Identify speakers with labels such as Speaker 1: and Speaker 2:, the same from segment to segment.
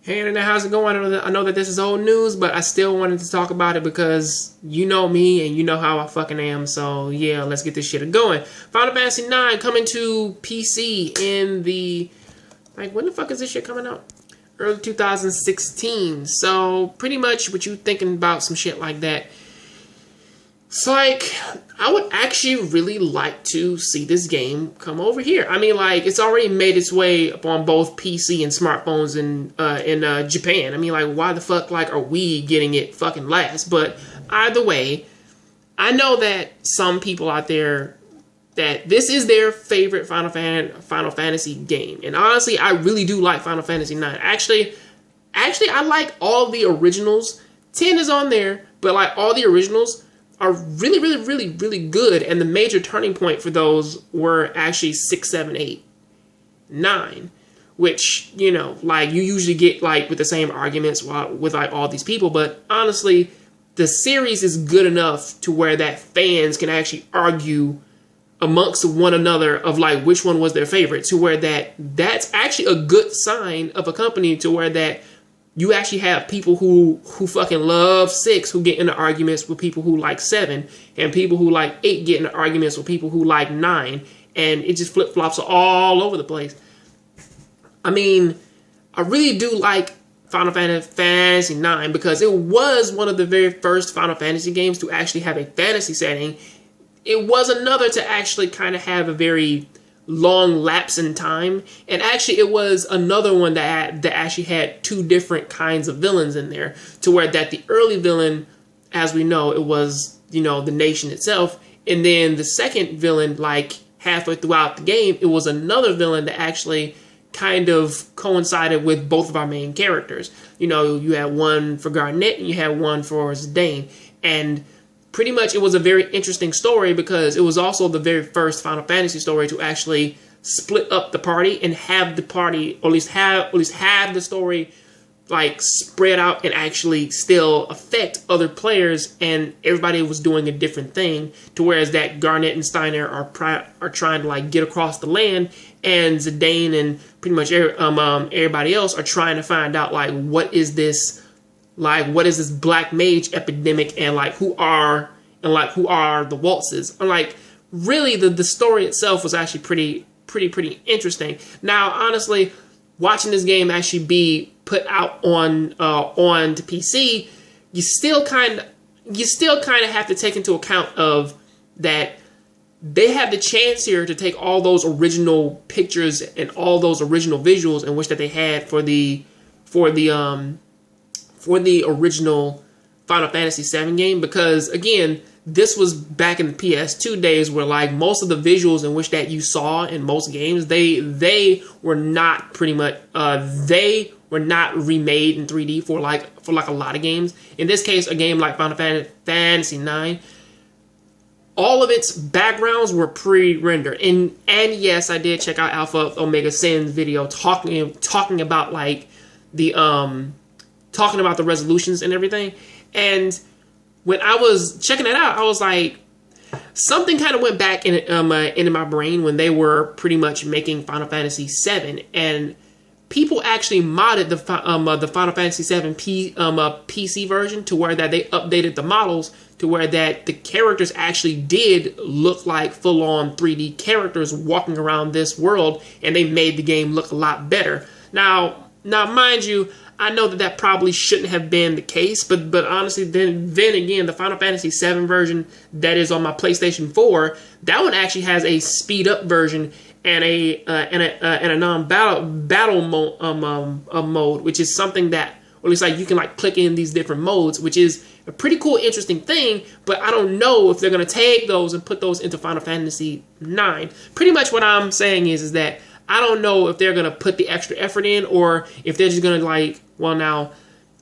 Speaker 1: Hey internet, how's it going? I know that this is old news, but I still wanted to talk about it because you know me and you know how I fucking am. So yeah, let's get this shit going. Final Fantasy IX coming to PC in the, like, when the fuck is this shit coming out? Early 2016. So pretty much what you thinking about some shit like that. It's like, I would actually really like to see this game come over here. I mean, like, it's already made its way up on both PC and smartphones in Japan. I mean, like, why the fuck, like, are we getting it fucking last? But either way, I know that some people out there, that this is their favorite Final Fantasy game. And honestly, I really do like Final Fantasy IX. Actually, I like all the originals. 10 is on there, but, like, all the originals are really good, and the major turning point for those were actually 6, 7, 8, 9, which, you know, like, you usually get, like, with the same arguments with, like, all these people, but honestly, the series is good enough to where that fans can actually argue amongst one another of, like, which one was their favorite, to where that's actually a good sign of a company, to where that you actually have people who fucking love 6 who get into arguments with people who like 7, and people who like 8 get into arguments with people who like 9, and it just flip-flops all over the place. I mean, I really do like Final Fantasy IX because it was one of the very first Final Fantasy games to actually have a fantasy setting. It was another to actually kind of have a very long lapse in time, and actually it was another one that actually had 2 different kinds of villains in there, to where that the early villain, as we know, it was, you know, the nation itself, and then the second villain, like halfway throughout the game, it was another villain that actually kind of coincided with both of our main characters. You know, you had one for Garnet and you had one for Zidane, and pretty much it was a very interesting story because it was also the very first Final Fantasy story to actually split up the party and have the party, or at least have the story, like, spread out and actually still affect other players, and everybody was doing a different thing, to whereas that Garnet and Steiner are trying to, like, get across the land, and Zidane and pretty much everybody else are trying to find out, like, what is this black mage epidemic, and like who are the Waltzes? And like, really the story itself was actually pretty interesting. Now, honestly, watching this game actually be put out on to PC, you still kind of have to take into account of that they have the chance here to take all those original pictures and all those original visuals in which that they had for the original Final Fantasy VII game, because again, this was back in the PS2 days where, like, most of the visuals in which that you saw in most games, they were not they were not remade in 3D for like a lot of games. In this case, a game like Final Fantasy IX, all of its backgrounds were pre-rendered, and yes, I did check out Alpha Omega Sin's video talking about, like, talking about the resolutions and everything. And when I was checking it out, I was like, something kind of went back into my brain when they were pretty much making Final Fantasy VII, and people actually modded the Final Fantasy VII PC version to where that they updated the models to where that the characters actually did look like full-on 3D characters walking around this world, and they made the game look a lot better. Now, mind you, I know that probably shouldn't have been the case, but honestly, then again, the Final Fantasy VII version that is on my PlayStation 4, that one actually has a speed up version and a non-battle mode, which is something that, or at least, like, you can, like, click in these different modes, which is a pretty cool, interesting thing. But I don't know if they're gonna take those and put those into Final Fantasy IX. Pretty much what I'm saying is that I don't know if they're going to put the extra effort in, or if they're just going to, like, well, now,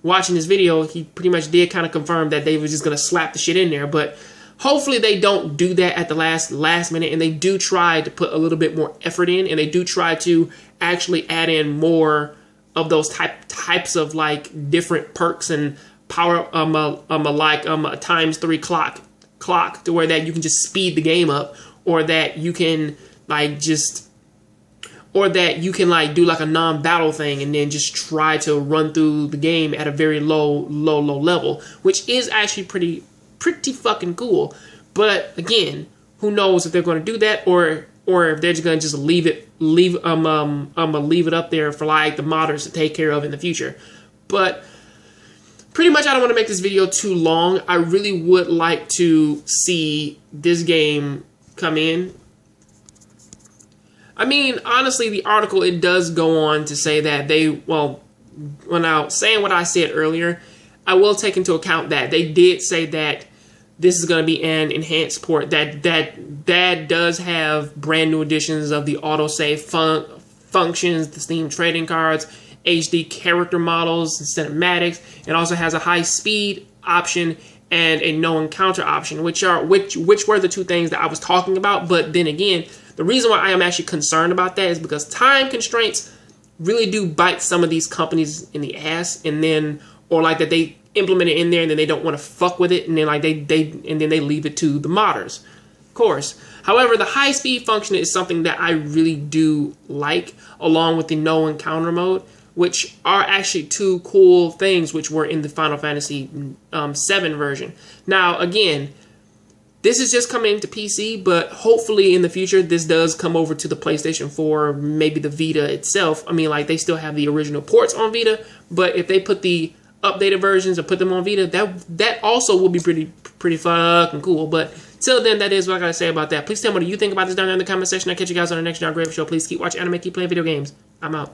Speaker 1: watching this video, he pretty much did kind of confirm that they were just going to slap the shit in there. But hopefully they don't do that at the last minute, and they do try to put a little bit more effort in, and they do try to actually add in more of those types of, like, different perks and power, like a ×3 clock, to where that you can just speed the game up, or that you can, like, just or that you can like do like a non-battle thing and then just try to run through the game at a very low level, which is actually pretty fucking cool. But again, who knows if they're going to do that, or if they're just going to just leave it up there for like the modders to take care of in the future. But pretty much, I don't want to make this video too long. I really would like to see this game come in. I mean, honestly, the article, it does go on to say that now saying what I said earlier, I will take into account that they did say that this is going to be an enhanced port that does have brand new editions of the autosave functions, the Steam trading cards, HD character models and cinematics. It also has a high speed option and a no encounter option, which were the two things that I was talking about. But then again, the reason why I am actually concerned about that is because time constraints really do bite some of these companies in the ass, and then, or like that they implement it in there and then they don't want to fuck with it, and then like they leave it to the modders, of course. However, the high speed function is something that I really do like, along with the no encounter mode, which are actually two cool things which were in the Final Fantasy VII version. Now, again, this is just coming to PC, but hopefully in the future this does come over to the PlayStation 4, maybe the Vita itself. I mean, like, they still have the original ports on Vita, but if they put the updated versions or put them on Vita, that also will be pretty fucking cool. But till then, that is what I gotta say about that. Please tell me what you think about this down there in the comment section. I'll catch you guys on the next Jongravesshow. Please keep watching anime, keep playing video games. I'm out.